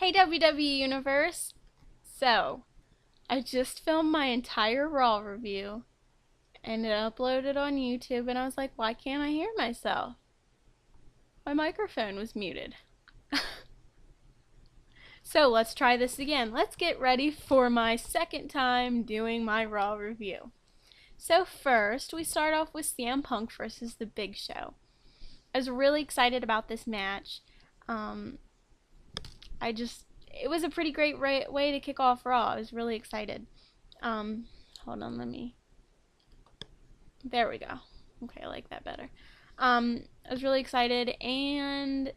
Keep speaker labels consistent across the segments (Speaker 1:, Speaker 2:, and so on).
Speaker 1: Hey WWE Universe! So, I just filmed my entire Raw review and it uploaded on YouTube and I was like, why can't I hear myself? My microphone was muted. So let's try this again. Let's get ready for my second time doing my Raw review. So first, we start off with CM Punk versus The Big Show. I was really excited about this match. Um, it was a pretty great way to kick off Raw. I was really excited. Um, Hold on, there we go. Okay, I like that better. I was really excited, and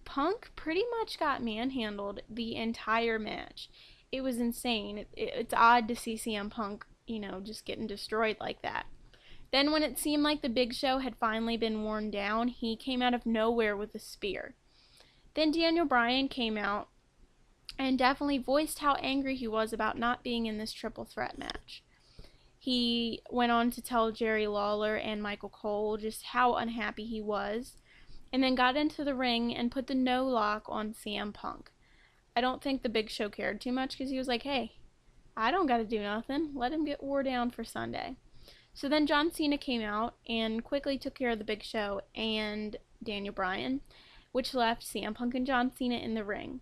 Speaker 1: Punk pretty much got manhandled the entire match. It was insane. It's odd to see CM Punk, just getting destroyed like that. Then, when it seemed like the Big Show had finally been worn down, he came out of nowhere with a spear. Then Daniel Bryan came out and definitely voiced how angry he was about not being in this triple threat match. He went on to tell Jerry Lawler and Michael Cole just how unhappy he was, and then got into the ring and put the no lock on CM Punk. I don't think the Big Show cared too much because he was like, hey, I don't got to do nothing. Let him get wore down for Sunday. So then John Cena came out and quickly took care of the Big Show and Daniel Bryan, which left CM Punk and John Cena in the ring.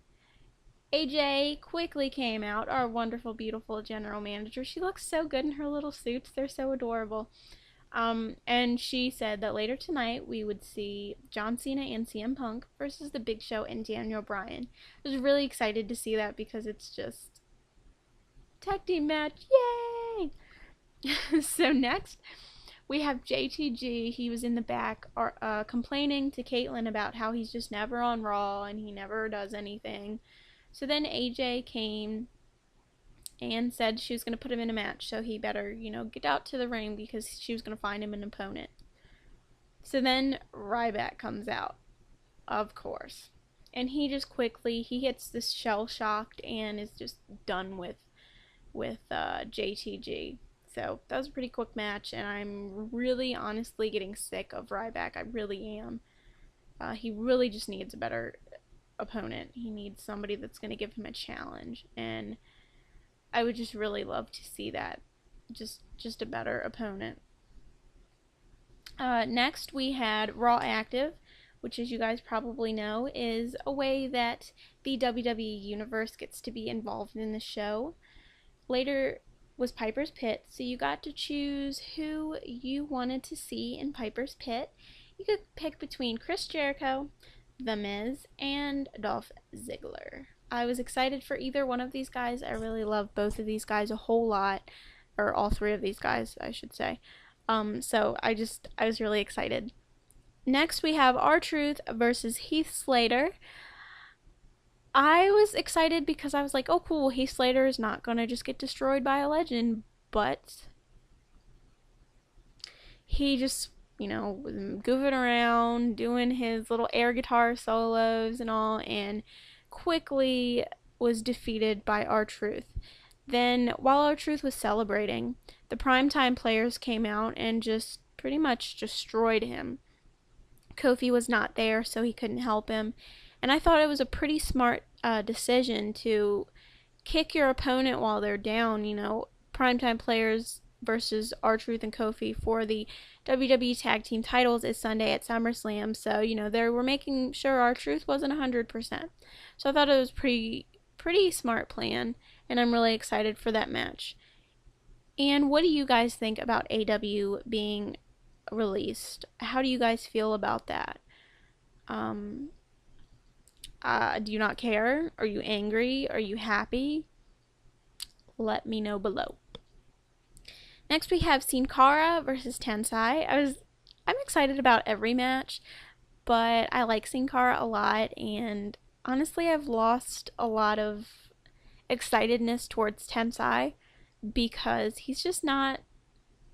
Speaker 1: AJ quickly came out, our wonderful, beautiful general manager. She looks so good in her little suits. They're so adorable. And she said that later tonight we would see John Cena and CM Punk versus The Big Show and Daniel Bryan. I was really excited to see that because it's just tag team match. Yay! So next we have JTG. He was in the back complaining to Caitlyn about how he's just never on Raw and he never does anything. So then AJ came and said she was going to put him in a match, so he better, get out to the ring because she was going to find him an opponent. So then Ryback comes out, of course. And he just he gets this shell shocked and is just done with JTG. So that was a pretty quick match, and I'm really honestly getting sick of Ryback. I really am. He really just needs a better opponent. He needs somebody that's going to give him a challenge, and I would just really love to see that. Just a better opponent. Next we had Raw Active, which, as you guys probably know, is a way that the WWE Universe gets to be involved in the show. Later was Piper's Pit, so you got to choose who you wanted to see in Piper's Pit. You could pick between Chris Jericho, The Miz, and Dolph Ziggler. I was excited for either one of these guys. I really love both of these guys a whole lot, or all three of these guys, I should say. So I was really excited. Next we have R-Truth versus Heath Slater. I was excited because I was like, oh cool, Heath Slater is not gonna just get destroyed by a legend, but he just, was goofing around, doing his little air guitar solos and all, and quickly was defeated by R-Truth. Then, while R-Truth was celebrating, the Primetime Players came out and just pretty much destroyed him. Kofi was not there, so he couldn't help him. And I thought it was a pretty smart decision to kick your opponent while they're down. Primetime Players versus R-Truth and Kofi for the WWE Tag Team titles is Sunday at SummerSlam. So, they were making sure R-Truth wasn't 100%. So I thought it was pretty smart plan, and I'm really excited for that match. And what do you guys think about AW being released? How do you guys feel about that? Do you not care? Are you angry? Are you happy? Let me know below. Next we have Sin Cara versus Tensai. I'm excited about every match, but I like Sin Cara a lot, and honestly I've lost a lot of excitedness towards Tensai because he's just not,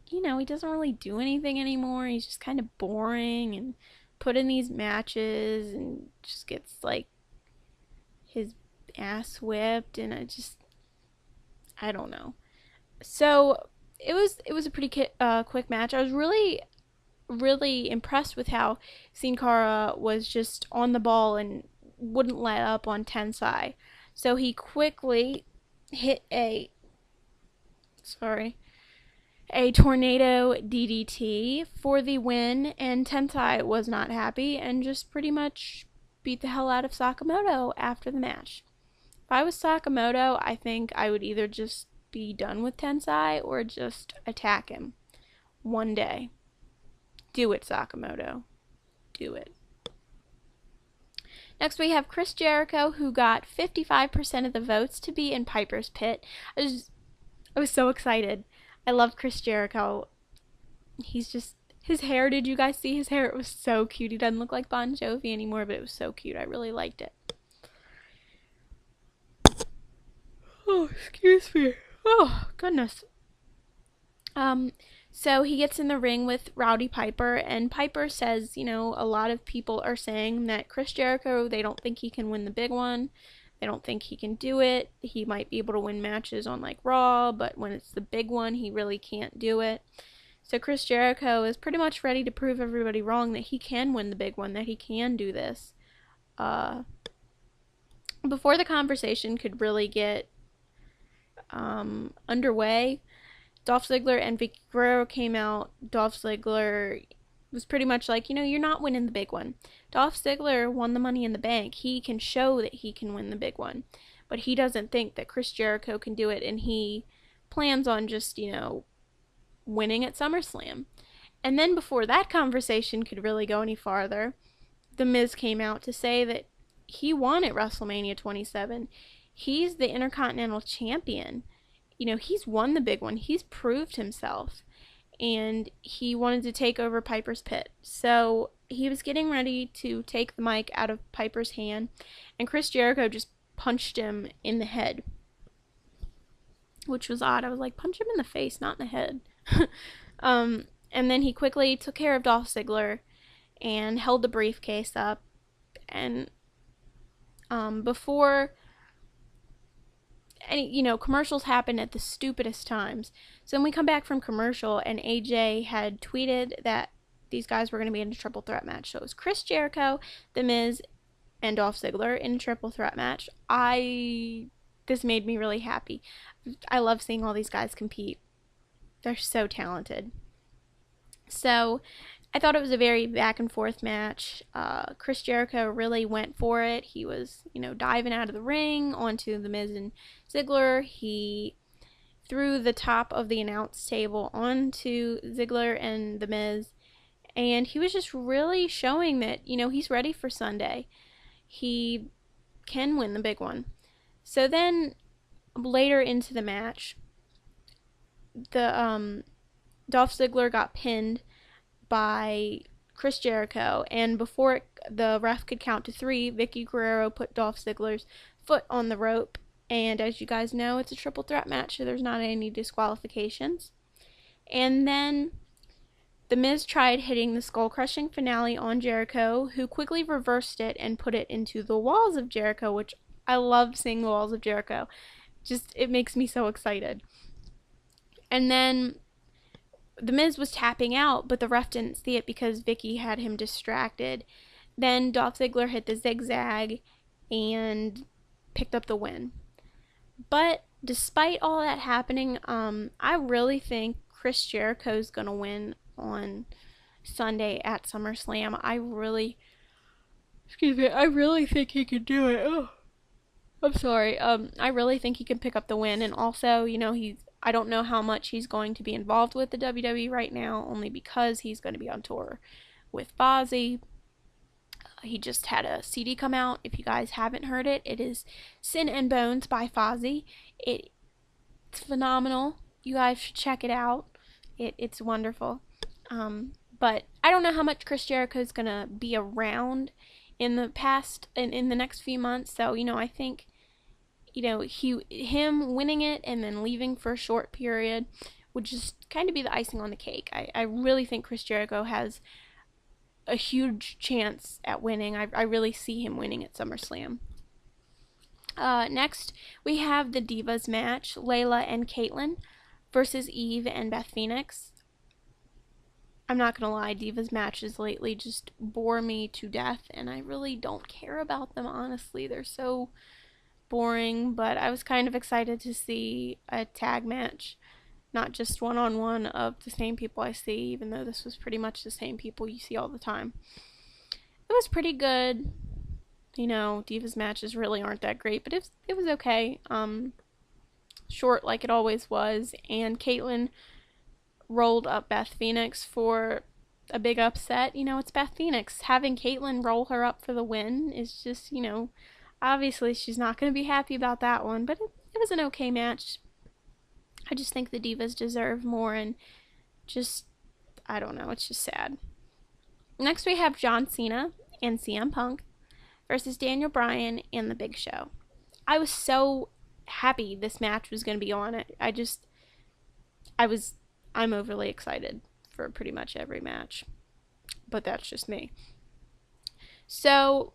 Speaker 1: he doesn't really do anything anymore. He's just kind of boring and put in these matches and just gets his ass whipped, and I don't know. So it was a pretty quick match. I was really impressed with how Sin Cara was just on the ball and wouldn't let up on Tensai. So he quickly hit a tornado DDT for the win, and Tensai was not happy and just pretty much beat the hell out of Sakamoto after the match. If I was Sakamoto, I think I would either just be done with Tensai or just attack him one day. Do it, Sakamoto. Do it. Next, we have Chris Jericho, who got 55% of the votes to be in Piper's Pit. I was so excited. I love Chris Jericho. His hair, did you guys see his hair? It was so cute. He doesn't look like Bon Jovi anymore, but it was so cute. I really liked it. Oh, excuse me. Oh, goodness. So he gets in the ring with Rowdy Piper, and Piper says, a lot of people are saying that Chris Jericho, they don't think he can win the big one. They don't think he can do it. He might be able to win matches on like Raw, but when it's the big one, he really can't do it. So Chris Jericho is pretty much ready to prove everybody wrong that he can win the big one, that he can do this. Before the conversation could really get underway, Dolph Ziggler and Vicky Guerrero came out. Dolph Ziggler was pretty much like, you're not winning the big one. Dolph Ziggler won the Money in the Bank. He can show that he can win the big one. But he doesn't think that Chris Jericho can do it, and he plans on just, winning at SummerSlam. And then before that conversation could really go any farther, The Miz came out to say that he won at WrestleMania 27. He's the Intercontinental Champion. He's won the big one. He's proved himself. And he wanted to take over Piper's Pit. So he was getting ready to take the mic out of Piper's hand, and Chris Jericho just punched him in the head, which was odd. I was like, punch him in the face, not in the head. And then he quickly took care of Dolph Ziggler and held the briefcase up. And before any, commercials happen at the stupidest times. So then we come back from commercial, and AJ had tweeted that these guys were going to be in a triple threat match. So it was Chris Jericho, The Miz, and Dolph Ziggler in a triple threat match. This made me really happy. I love seeing all these guys compete. They're so talented. So I thought it was a very back and forth match. Chris Jericho really went for it. He was, diving out of the ring onto The Miz and Ziggler. He threw the top of the announce table onto Ziggler and The Miz. And he was just really showing that, he's ready for Sunday. He can win the big one. So then, later into the match, the Dolph Ziggler got pinned by Chris Jericho, and before the ref could count to 3, Vicky Guerrero put Dolph Ziggler's foot on the rope, and as you guys know, it's a triple threat match, so there's not any disqualifications. And then The Miz tried hitting the skull-crushing finale on Jericho, who quickly reversed it and put it into the walls of Jericho, which I love seeing the walls of Jericho. It makes me so excited. And then The Miz was tapping out, but the ref didn't see it because Vicky had him distracted. Then Dolph Ziggler hit the zigzag and picked up the win. But despite all that happening, I really think Chris Jericho's going to win on Sunday at SummerSlam. I really think he can do it. Oh, I'm sorry. I really think he can pick up the win, and also, I don't know how much he's going to be involved with the WWE right now, only because he's going to be on tour with Fozzy. He just had a CD come out. If you guys haven't heard it, it is Sin and Bones by Fozzy. It's phenomenal. You guys should check it out. It's wonderful. But I don't know how much Chris Jericho is going to be around in the next few months. So, I think him winning it and then leaving for a short period would just kind of be the icing on the cake. I really think Chris Jericho has a huge chance at winning. I really see him winning at SummerSlam. Next, we have the Divas match, Layla and Kaitlyn versus Eve and Beth Phoenix. I'm not gonna lie, Divas matches lately just bore me to death, and I really don't care about them, honestly. They're so boring, but I was kind of excited to see a tag match, not just one-on-one of the same people I see, even though this was pretty much the same people you see all the time. It was pretty good. You know, Divas matches really aren't that great, but it was okay. Short like it always was, and Caitlyn rolled up Beth Phoenix for a big upset. You know, it's Beth Phoenix. Having Caitlyn roll her up for the win is just, you know, obviously she's not going to be happy about that one, but it was an okay match. I just think the Divas deserve more, and just, I don't know, it's just sad. Next we have John Cena and CM Punk versus Daniel Bryan and The Big Show. I was so happy this match was going to be on it. I'm overly excited for pretty much every match, but that's just me. So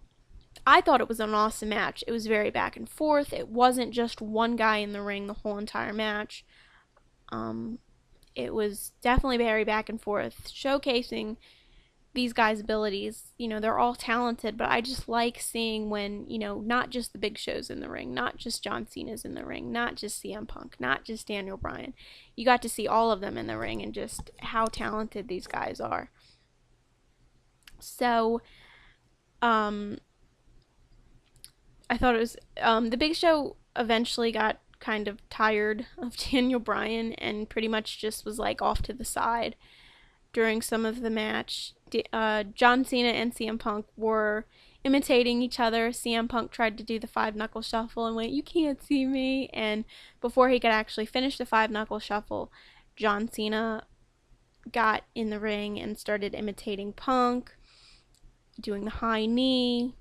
Speaker 1: I thought it was an awesome match. It was very back and forth. It wasn't just one guy in the ring the whole entire match. It was definitely very back and forth, showcasing these guys' abilities. You know, they're all talented, but I just like seeing when, you know, not just the Big Show's in the ring, not just John Cena's in the ring, not just CM Punk, not just Daniel Bryan. You got to see all of them in the ring and just how talented these guys are. So, I thought it was, the Big Show eventually got kind of tired of Daniel Bryan and pretty much just was like off to the side during some of the match. John Cena and CM Punk were imitating each other. CM Punk tried to do the 5-knuckle shuffle and went, "You can't see me." And before he could actually finish the 5-knuckle shuffle, John Cena got in the ring and started imitating Punk, doing the high knee,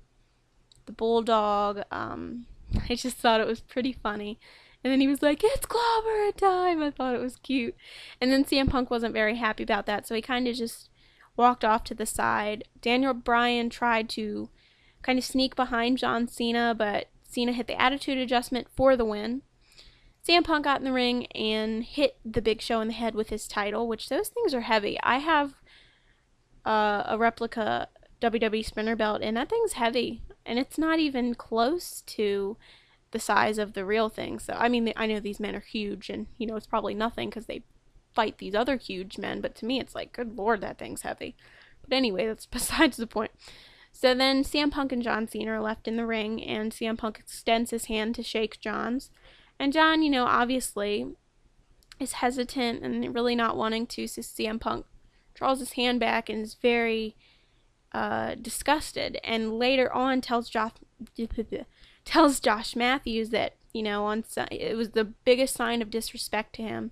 Speaker 1: the bulldog. I just thought it was pretty funny. And then he was like, "It's clobber time." I thought it was cute. And then CM Punk wasn't very happy about that, so he kind of just walked off to the side. Daniel Bryan tried to kind of sneak behind John Cena, but Cena hit the attitude adjustment for the win. CM Punk got in the ring and hit the Big Show in the head with his title, which those things are heavy. I have a replica WWE spinner belt, and that thing's heavy, and it's not even close to the size of the real thing. So I mean, I know these men are huge, and you know it's probably nothing because they fight these other huge men, but to me it's like, good lord, that thing's heavy. But anyway, that's besides the point. So then CM Punk and John Cena are left in the ring, and CM Punk extends his hand to shake John's, and John, you know, obviously is hesitant and really not wanting to, so CM Punk draws his hand back and is very disgusted, and later on tells Josh Matthews that, you know, it was the biggest sign of disrespect to him,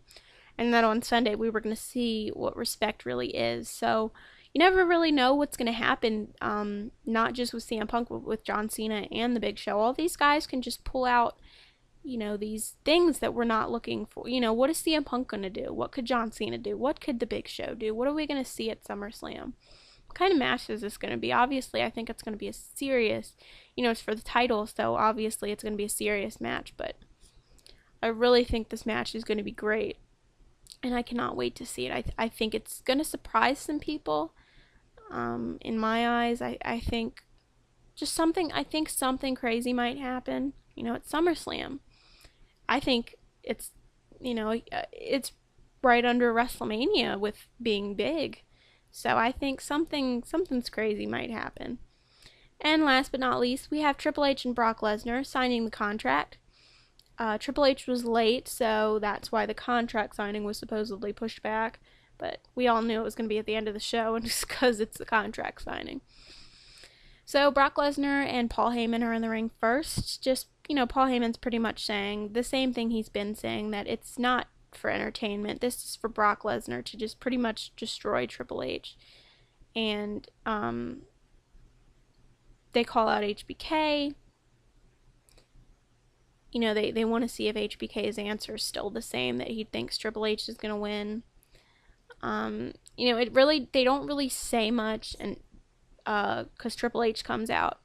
Speaker 1: and that on Sunday we were going to see what respect really is. So you never really know what's going to happen, not just with CM Punk, but with John Cena and the Big Show. All these guys can just pull out, you know, these things that we're not looking for. You know, what is CM Punk going to do? What could John Cena do? What could the Big Show do? What are we going to see at SummerSlam? What kind of match is this going to be? Obviously, I think it's going to be a serious, you know, it's for the title, so obviously it's going to be a serious match, but I really think this match is going to be great, and I cannot wait to see it. I think it's going to surprise some people. In my eyes, I think something crazy might happen, you know, at SummerSlam. I think it's, you know, it's right under WrestleMania with being big. So I think something's crazy might happen. And last but not least, we have Triple H and Brock Lesnar signing the contract. Triple H was late, so that's why the contract signing was supposedly pushed back. But we all knew it was going to be at the end of the show, and just because it's the contract signing. So Brock Lesnar and Paul Heyman are in the ring first. Just, you know, Paul Heyman's pretty much saying the same thing he's been saying, that it's not for entertainment. This is for Brock Lesnar to just pretty much destroy Triple H. And they call out HBK. You know, they want to see if HBK's answer is still the same, that he thinks Triple H is going to win. You know, they don't really say much, and because Triple H comes out.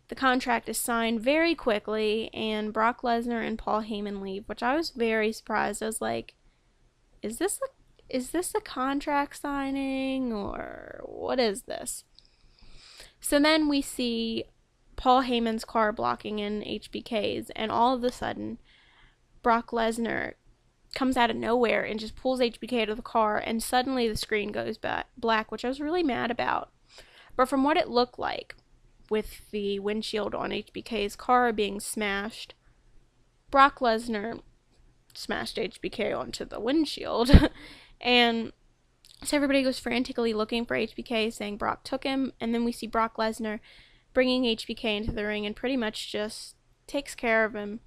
Speaker 1: The contract is signed very quickly, and Brock Lesnar and Paul Heyman leave, which I was very surprised. I was like, is this is this a contract signing or what is this? So then we see Paul Heyman's car blocking in HBK's, and all of a sudden, Brock Lesnar comes out of nowhere and just pulls HBK out of the car, and suddenly the screen goes black, which I was really mad about. But from what it looked like, with the windshield on HBK's car being smashed, Brock Lesnar smashed HBK onto the windshield. And so everybody goes frantically looking for HBK, saying Brock took him. And then we see Brock Lesnar bringing HBK into the ring and pretty much just takes care of him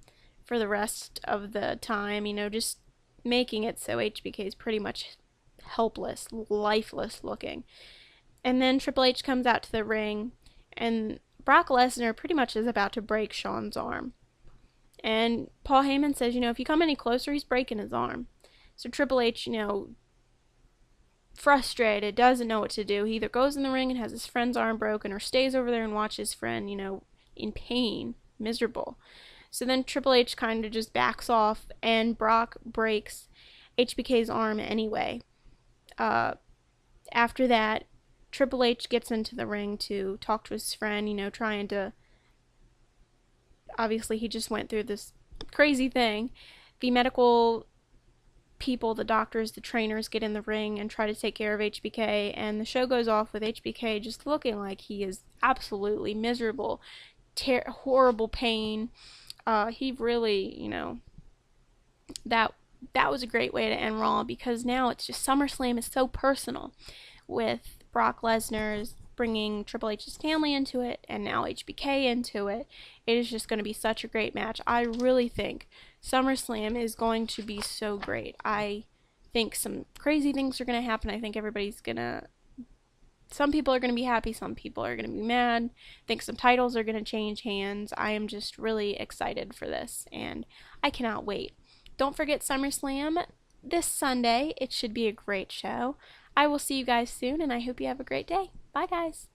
Speaker 1: for the rest of the time, just making it so HBK is pretty much helpless, lifeless looking. And then Triple H comes out to the ring, and Brock Lesnar pretty much is about to break Shawn's arm. And Paul Heyman says, if you come any closer, he's breaking his arm. So Triple H, frustrated, doesn't know what to do. He either goes in the ring and has his friend's arm broken, or stays over there and watches his friend, in pain, miserable. So then Triple H kind of just backs off, and Brock breaks HBK's arm anyway. After that, Triple H gets into the ring to talk to his friend, trying to... Obviously, he just went through this crazy thing. The medical people, the doctors, the trainers get in the ring and try to take care of HBK, and the show goes off with HBK just looking like he is absolutely miserable, horrible pain. He really, that was a great way to end Raw, because now it's just SummerSlam is so personal, with Brock Lesnar's bringing Triple H's family into it, and now HBK into it. It is just going to be such a great match. I really think SummerSlam is going to be so great. I think some crazy things are going to happen. I think some people are going to be happy, some people are going to be mad. I think some titles are going to change hands. I am just really excited for this, and I cannot wait. Don't forget SummerSlam this Sunday. It should be a great show. I will see you guys soon, and I hope you have a great day. Bye, guys.